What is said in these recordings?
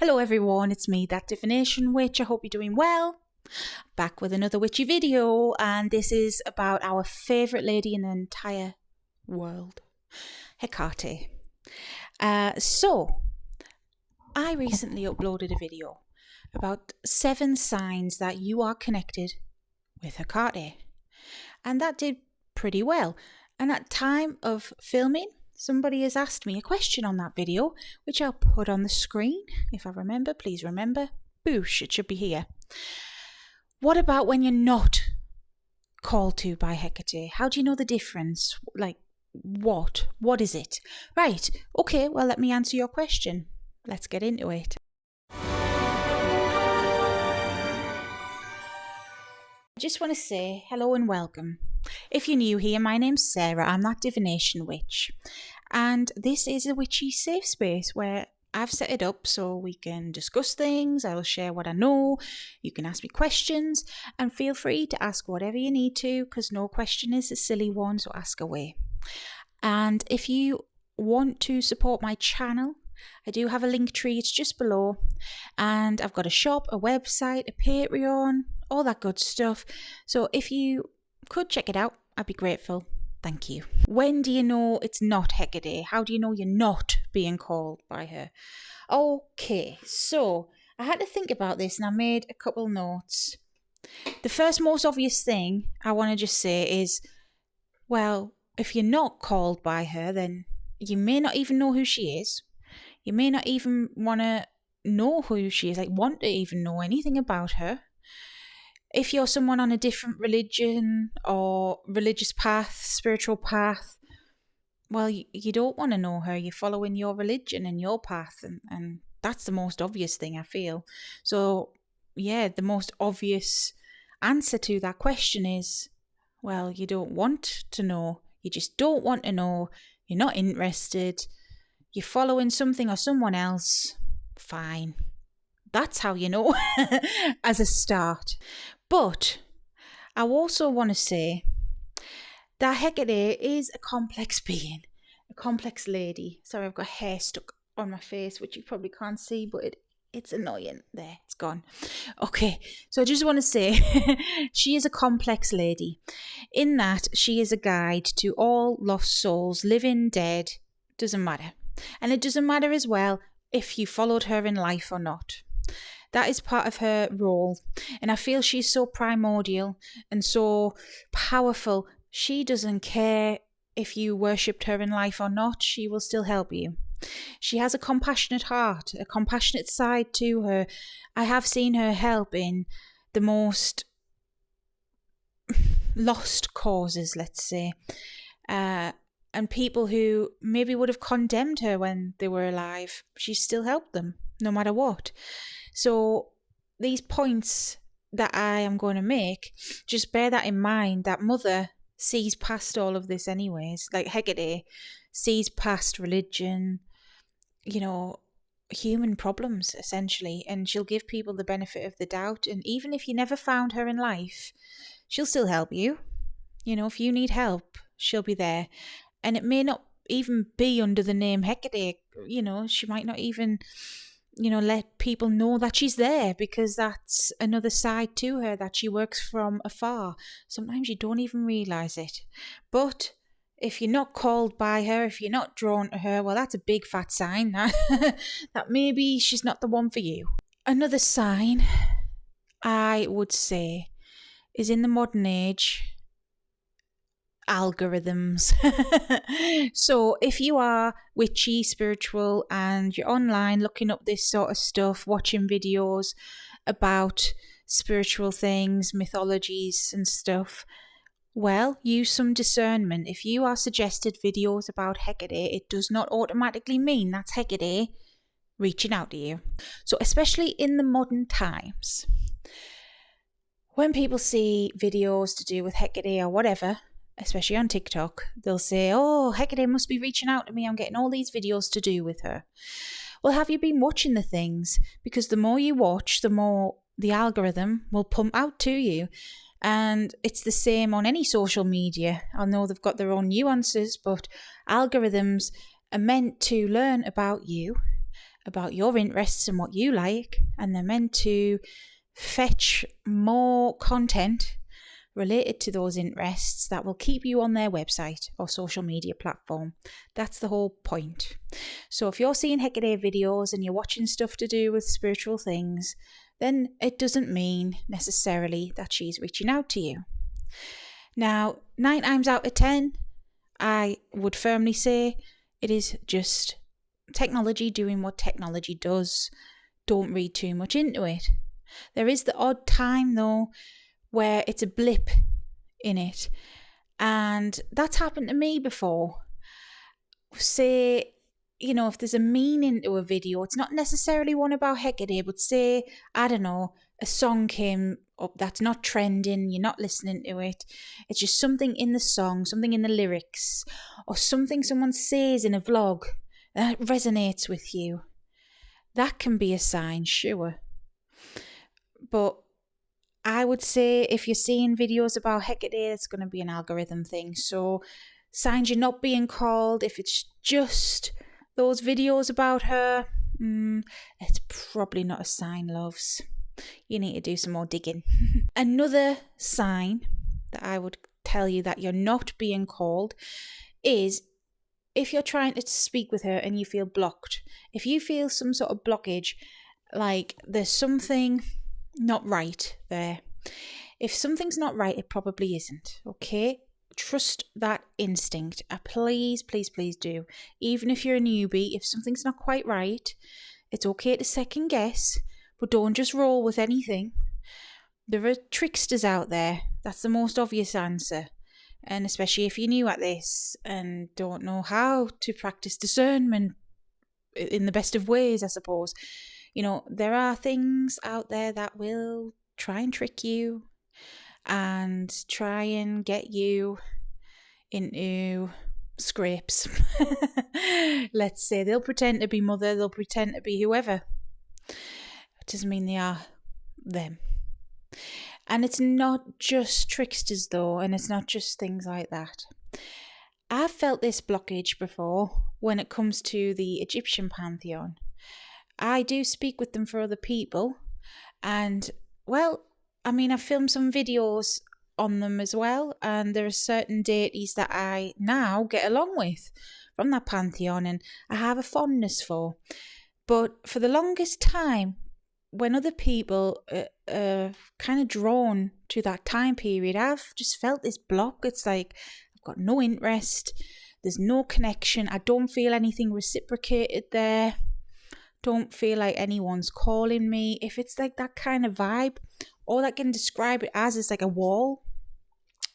Hello everyone, it's me, that divination witch. I hope you're doing well. Back with another witchy video, and this is about our favourite lady in the entire world, Hecate. So, I recently uploaded a video about 7 signs that you are connected with Hecate. And that did pretty well. And at time of filming, somebody has asked me a question on that video, which I'll put on the screen. If I remember, please remember. Boosh, it should be here. What about when you're not called to by Hecate? How do you know the difference? Like, what? What is it? Right, okay, well, let me answer your question. Let's get into it. I just want to say hello and welcome. If you're new here, my name's Sarah. I'm that divination witch. And this is a witchy safe space where I've set it up so we can discuss things. I'll share what I know. You can ask me questions and feel free to ask whatever you need to, because no question is a silly one, so ask away. And if you want to support my channel, I do have a link tree, it's just below, and I've got a shop, a website, a Patreon, all that good stuff. So if you could check it out, I'd be grateful. Thank you. When do you know it's not Hecate? How do you know you're not being called by her? Okay, so I had to think about this and I made a couple notes. The first most obvious thing I want to just say is, well, if you're not called by her, then you may not even know who she is. You may not even want to know who she is, like want to even know anything about her. If you're someone on a different religion or religious path, spiritual path, well, you don't want to know her. You're following your religion and your path, and that's the most obvious thing, I feel. So, yeah, the most obvious answer to that question is, well, you don't want to know. You just don't want to know. You're not interested. You're following something or someone else. Fine. That's how you know as a start. But I also want to say that Hecate is a complex being, a complex lady. Sorry, I've got hair stuck on my face, which you probably can't see, but it's annoying. There, it's gone. Okay, so I just want to say she is a complex lady in that she is a guide to all lost souls, living, dead, doesn't matter. And it doesn't matter as well if you followed her in life or not. That is part of her role. And I feel she's so primordial and so powerful. She doesn't care if you worshipped her in life or not. She will still help you. She has a compassionate heart, a compassionate side to her. I have seen her help in the most lost causes, let's say. And people who maybe would have condemned her when they were alive. She still helped them, no matter what. So these points that I am going to make, just bear that in mind, that Mother sees past all of this anyways. Like Hecate sees past religion, human problems essentially, and she'll give people the benefit of the doubt. And even if you never found her in life, she'll still help you. If you need help, she'll be there. And it may not even be under the name Hecate. She might not even let people know that she's there, because that's another side to her, that she works from afar. Sometimes you don't even realise it. But if you're not called by her, if you're not drawn to her, well, that's a big fat sign that maybe she's not the one for you. Another sign, I would say, is in the modern age, algorithms. So if you are witchy, spiritual, and you're online looking up this sort of stuff, watching videos about spiritual things, mythologies and stuff, well, use some discernment. If you are suggested videos about Hecate, it does not automatically mean that's Hecate reaching out to you. So especially in the modern times, when people see videos to do with Hecate or whatever, especially on TikTok, they'll say, oh, Hecate must be reaching out to me. I'm getting all these videos to do with her. Well, have you been watching the things? Because the more you watch, the more the algorithm will pump out to you. And it's the same on any social media. I know they've got their own nuances, but algorithms are meant to learn about you about your interests and what you like, and they're meant to fetch more content related to those interests that will keep you on their website or social media platform. That's the whole point. So if you're seeing Hecate videos and you're watching stuff to do with spiritual things, then it doesn't mean necessarily that she's reaching out to you. Now, 9 times out of 10, I would firmly say it is just technology doing what technology does. Don't read too much into it. There is the odd time, though, where it's a blip in it. And that's happened to me before. Say, if there's a meaning to a video, it's not necessarily one about Hecate, but say, I don't know, a song came up that's not trending, you're not listening to it. It's just something in the song, something in the lyrics, or something someone says in a vlog that resonates with you. That can be a sign, sure. But I would say if you're seeing videos about Hecate, it's going to be an algorithm thing. So signs you're not being called, if it's just those videos about her, it's probably not a sign, loves. You need to do some more digging. Another sign that I would tell you that you're not being called is if you're trying to speak with her and you feel blocked. If you feel some sort of blockage, like there's something not right there. If something's not right, it probably isn't, okay? Trust that instinct. Please, please, please do. Even if you're a newbie, if something's not quite right, it's okay to second guess, but don't just roll with anything. There are tricksters out there. That's the most obvious answer. And especially if you're new at this and don't know how to practice discernment in the best of ways, I suppose. There are things out there that will try and trick you and try and get you into scrapes. Let's say they'll pretend to be mother, they'll pretend to be whoever. It doesn't mean they are them. And it's not just tricksters though, and it's not just things like that. I've felt this blockage before when it comes to the Egyptian pantheon. I do speak with them for other people, and I've filmed some videos on them as well, and there are certain deities that I now get along with from that pantheon and I have a fondness for. But for the longest time, when other people are kind of drawn to that time period, I've just felt this block. It's like I've got no interest, there's no connection, I don't feel anything reciprocated there. Don't feel like anyone's calling me. If it's like that kind of vibe, all I can describe it as is like a wall,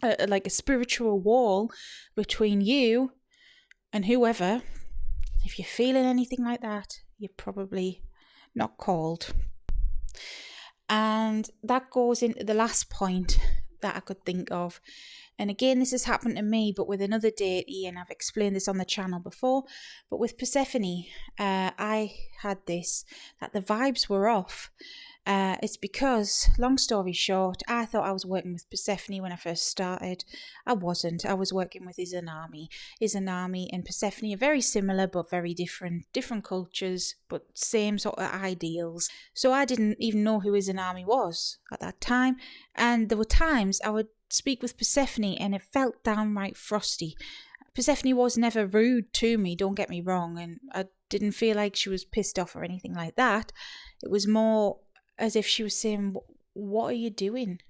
like a spiritual wall between you and whoever. If you're feeling anything like that, you're probably not called. And that goes into the last point that I could think of. And again, this has happened to me, but with another deity, and I've explained this on the channel before, but with Persephone, I had this, that the vibes were off. It's because, long story short, I thought I was working with Persephone when I first started. I wasn't. I was working with Izanami. Izanami and Persephone are very similar, but very different. Different cultures, but same sort of ideals. So I didn't even know who Izanami was at that time. And there were times I would speak with Persephone and it felt downright frosty. Persephone was never rude to me, don't get me wrong, and I didn't feel like she was pissed off or anything like that. It was more as if she was saying, what are you doing?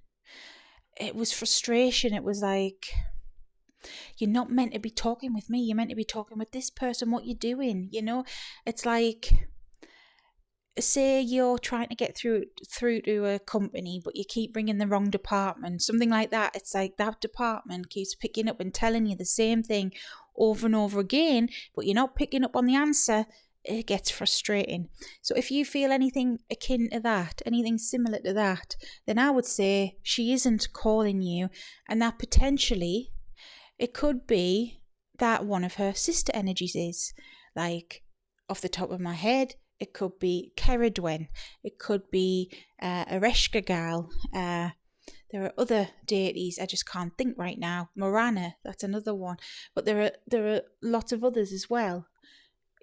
It was frustration. It was like, you're not meant to be talking with me, you're meant to be talking with this person. What you doing? It's like, say you're trying to get through to a company, but you keep ringing the wrong department, something like that. It's like that department keeps picking up and telling you the same thing over and over again, but you're not picking up on the answer. It gets frustrating. So if you feel anything akin to that, anything similar to that, then I would say she isn't calling you, and that potentially it could be that one of her sister energies is. Like, off the top of my head, it could be Keridwen, it could be Ereshkigal. There are other deities I just can't think right now. Morana, that's another one. But there are lots of others as well.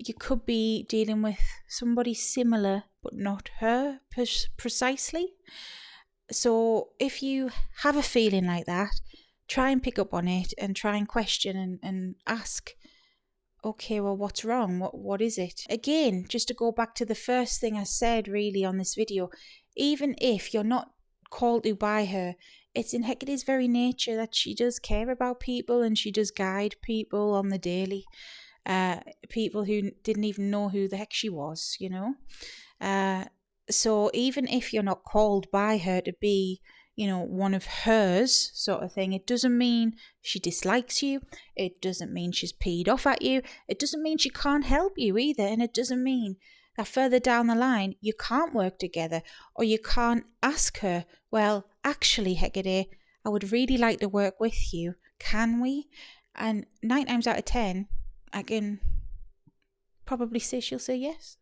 you could be dealing with somebody similar, but not her precisely. So if you have a feeling like that, try and pick up on it and try and question and ask, okay, well, what's wrong? What is it? Again, just to go back to the first thing I said really on this video, even if you're not called to by her, it's in Hecate's very nature that she does care about people and she does guide people on the daily. People who didn't even know who the heck she was, you know. So even if you're not called by her to be, you know, one of hers sort of thing, it doesn't mean she dislikes you. It doesn't mean she's peed off at you. It doesn't mean she can't help you either. And it doesn't mean that further down the line you can't work together, or you can't ask her, well, actually, Hecate, I would really like to work with you. Can we? And 9 times out of 10, I can probably say she'll say yes.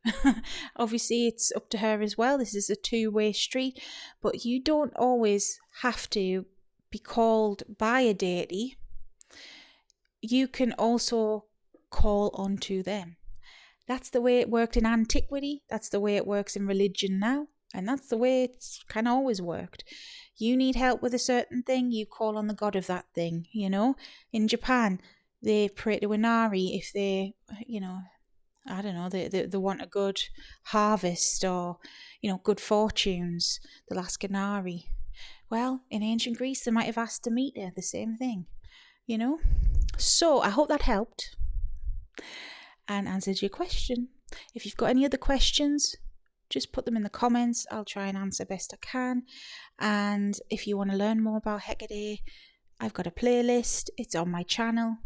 Obviously, it's up to her as well. This is a two-way street, but you don't always have to be called by a deity. You can also call onto them. That's the way it worked in antiquity. That's the way it works in religion now. And that's the way it's kind of always worked. You need help with a certain thing, you call on the god of that thing, you know. In Japan, they pray to Inari if they, you know, I don't know, they want a good harvest or, you know, good fortunes. They'll ask Inari. Well, in ancient Greece, they might have asked Demeter, the same thing, you know. So I hope that helped and answered your question. If you've got any other questions, just put them in the comments. I'll try and answer best I can. And if you want to learn more about Hecate, I've got a playlist. It's on my channel.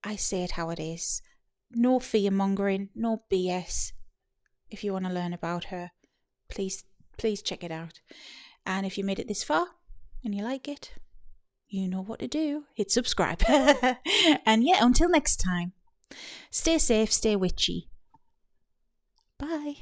I say it how it is. No fear mongering, no BS. If you want to learn about her, please check it out. And if you made it this far and you like it, you know what to do. Hit subscribe. And yeah, until next time, stay safe, stay witchy. Bye.